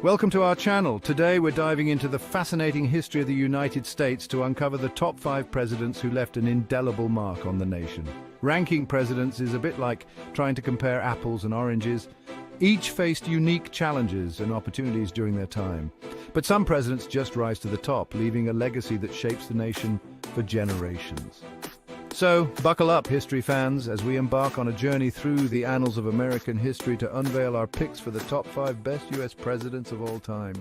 Welcome to our channel. Today we're diving into the fascinating history of the United States to uncover the top 5 presidents who left an indelible mark on the nation. Ranking presidents is a bit like trying to compare apples and oranges. Each faced unique challenges and opportunities during their time. But some presidents just rise to the top, leaving a legacy that shapes the nation for generations. So, buckle up, history fans, as we embark on a journey through the annals of American history to unveil our picks for the top 5 best U.S. presidents of all time.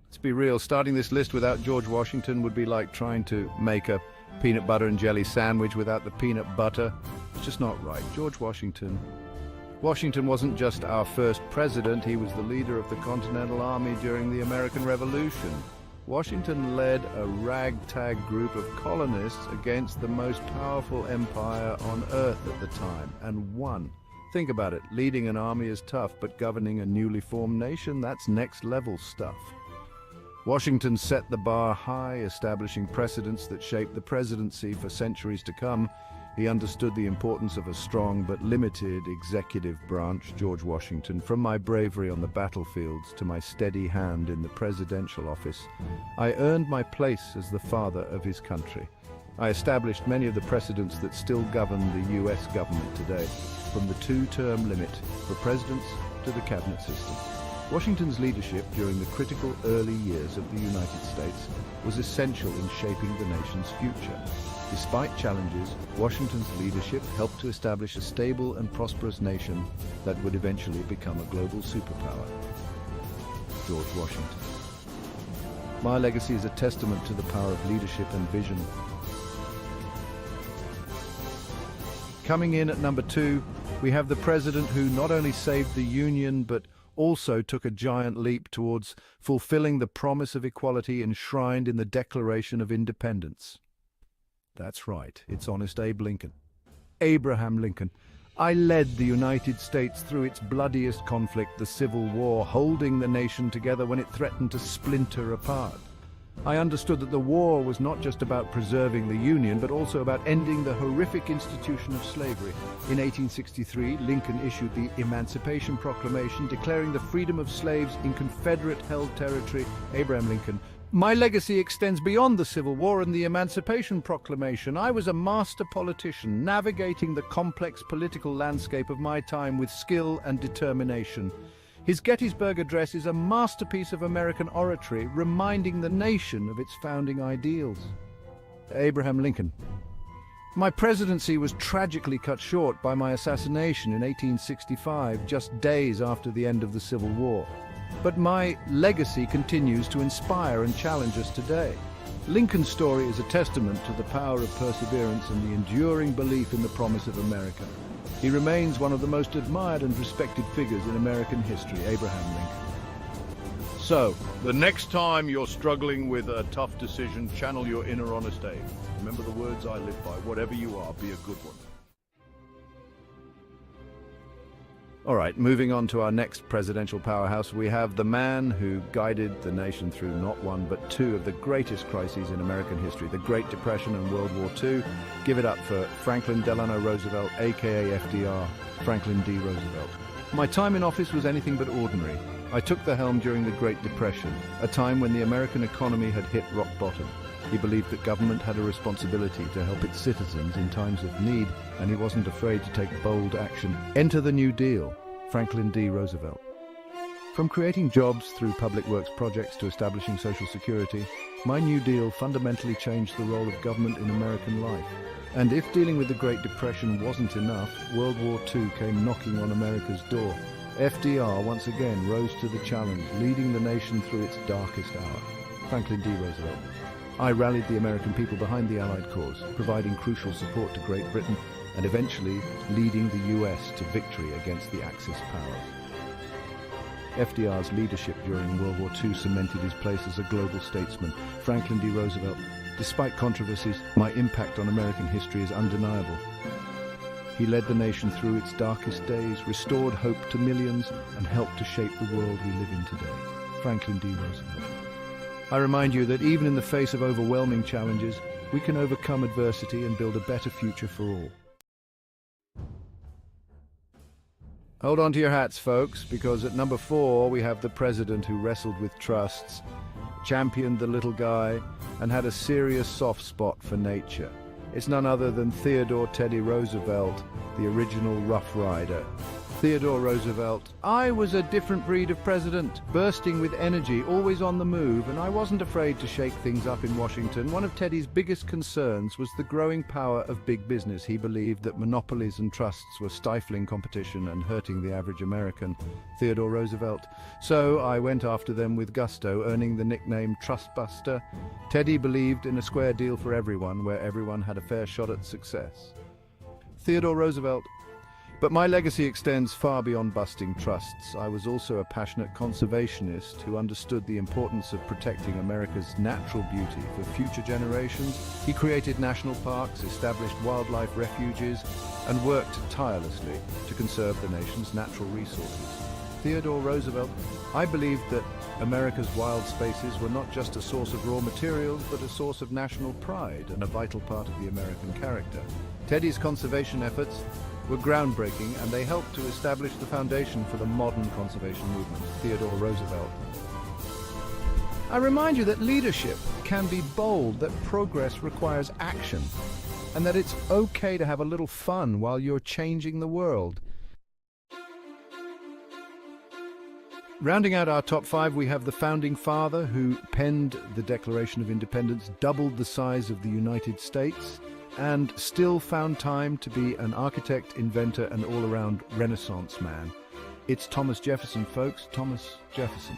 Let's be real, starting this list without George Washington would be like trying to make a peanut butter and jelly sandwich without the peanut butter. It's just not right. George Washington wasn't just our first president, he was the leader of the Continental Army during the American Revolution. Washington led a ragtag group of colonists against the most powerful empire on earth at the time, and won. Think about it, leading an army is tough, but governing a newly formed nation, that's next-level stuff. Washington set the bar high, establishing precedents that shaped the presidency for centuries to come. He understood the importance of a strong but limited executive branch. George Washington, from my bravery on the battlefields to my steady hand in the presidential office, I earned my place as the father of his country. I established many of the precedents that still govern the U.S. government today, from the 2-term limit for presidents to the cabinet system. Washington's leadership during the critical early years of the United States was essential in shaping the nation's future. Despite challenges, Washington's leadership helped to establish a stable and prosperous nation that would eventually become a global superpower. George Washington. My legacy is a testament to the power of leadership and vision. Coming in at number 2, we have the president who not only saved the Union but also took a giant leap towards fulfilling the promise of equality enshrined in the Declaration of Independence. That's right, it's Honest Abe Lincoln. Abraham Lincoln. I led the United States through its bloodiest conflict, the Civil War, holding the nation together when it threatened to splinter apart. I understood that the war was not just about preserving the Union, but also about ending the horrific institution of slavery. In 1863, Lincoln issued the Emancipation Proclamation, declaring the freedom of slaves in Confederate-held territory. Abraham Lincoln. My legacy extends beyond the Civil War and the Emancipation Proclamation. I was a master politician, navigating the complex political landscape of my time with skill and determination. His Gettysburg Address is a masterpiece of American oratory, reminding the nation of its founding ideals. Abraham Lincoln. My presidency was tragically cut short by my assassination in 1865, just days after the end of the Civil War. But my legacy continues to inspire and challenge us today. Lincoln's story is a testament to the power of perseverance and the enduring belief in the promise of America. He remains one of the most admired and respected figures in American history, Abraham Lincoln. So, the next time you're struggling with a tough decision, channel your inner Honest Abe. Remember the words I live by: whatever you are, be a good one. All right, moving on to our next presidential powerhouse, we have the man who guided the nation through not one but 2 of the greatest crises in American history, the Great Depression and World War II. Give it up for Franklin Delano Roosevelt, aka FDR, Franklin D. Roosevelt. My time in office was anything but ordinary. I took the helm during the Great Depression, a time when the American economy had hit rock bottom. He believed that government had a responsibility to help its citizens in times of need, and he wasn't afraid to take bold action. Enter the New Deal, Franklin D. Roosevelt. From creating jobs through public works projects to establishing Social Security, my New Deal fundamentally changed the role of government in American life. And if dealing with the Great Depression wasn't enough, World War II came knocking on America's door. FDR once again rose to the challenge, leading the nation through its darkest hour. Franklin D. Roosevelt. I rallied the American people behind the Allied cause, providing crucial support to Great Britain and eventually leading the US to victory against the Axis powers. FDR's leadership during World War II cemented his place as a global statesman. Franklin D. Roosevelt. Despite controversies, my impact on American history is undeniable. He led the nation through its darkest days, restored hope to millions, and helped to shape the world we live in today. Franklin D. Roosevelt. I remind you that even in the face of overwhelming challenges, we can overcome adversity and build a better future for all. Hold on to your hats, folks, because at number 4 we have the president who wrestled with trusts, championed the little guy, and had a serious soft spot for nature. It's none other than Theodore Teddy Roosevelt, the original Rough Rider. Theodore Roosevelt. I was a different breed of president, bursting with energy, always on the move, and I wasn't afraid to shake things up in Washington. One of Teddy's biggest concerns was the growing power of big business. He believed that monopolies and trusts were stifling competition and hurting the average American. Theodore Roosevelt. So I went after them with gusto, earning the nickname Trustbuster. Teddy believed in a square deal for everyone, where everyone had a fair shot at success. Theodore Roosevelt. But my legacy extends far beyond busting trusts. I was also a passionate conservationist who understood the importance of protecting America's natural beauty for future generations. He created national parks, established wildlife refuges, and worked tirelessly to conserve the nation's natural resources. Theodore Roosevelt. I believed that America's wild spaces were not just a source of raw materials, but a source of national pride and a vital part of the American character. Teddy's conservation efforts were groundbreaking, and they helped to establish the foundation for the modern conservation movement. Theodore Roosevelt. I remind you that leadership can be bold, that progress requires action, and that it's okay to have a little fun while you're changing the world. Rounding out our top 5, we have the founding father who penned the Declaration of Independence, doubled the size of the United States, and still found time to be an architect, inventor, and all-around Renaissance man. It's Thomas Jefferson, folks. Thomas Jefferson.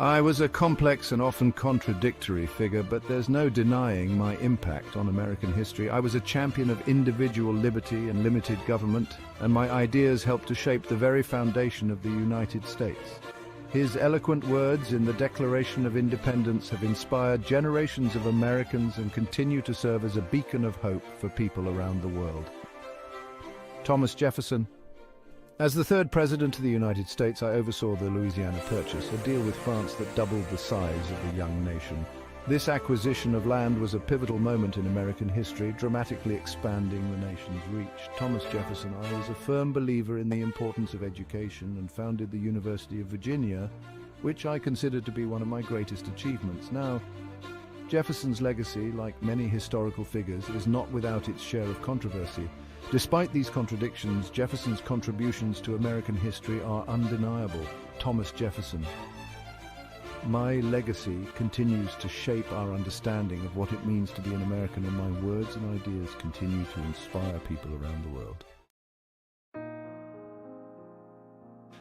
I was a complex and often contradictory figure, but there's no denying my impact on American history. I was a champion of individual liberty and limited government, and my ideas helped to shape the very foundation of the United States. His eloquent words in the Declaration of Independence have inspired generations of Americans and continue to serve as a beacon of hope for people around the world. Thomas Jefferson. As the third president of the United States, I oversaw the Louisiana Purchase, a deal with France that doubled the size of the young nation. This acquisition of land was a pivotal moment in American history, dramatically expanding the nation's reach. Thomas Jefferson. I was a firm believer in the importance of education and founded the University of Virginia, which I consider to be one of my greatest achievements. Now, Jefferson's legacy, like many historical figures, is not without its share of controversy. Despite these contradictions, Jefferson's contributions to American history are undeniable. Thomas Jefferson. My legacy continues to shape our understanding of what it means to be an American, and my words and ideas continue to inspire people around the world.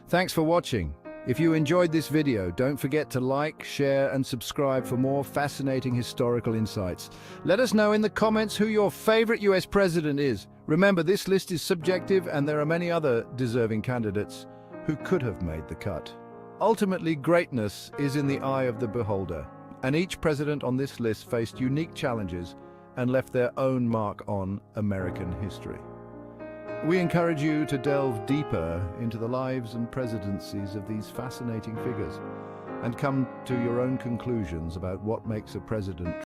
Thanks for watching. If you enjoyed this video, don't forget to like, share, and subscribe for more fascinating historical insights. Let us know in the comments who your favorite US president is. Remember, this list is subjective, and there are many other deserving candidates who could have made the cut. Ultimately, greatness is in the eye of the beholder, and each president on this list faced unique challenges and left their own mark on American history. We encourage you to delve deeper into the lives and presidencies of these fascinating figures and come to your own conclusions about what makes a president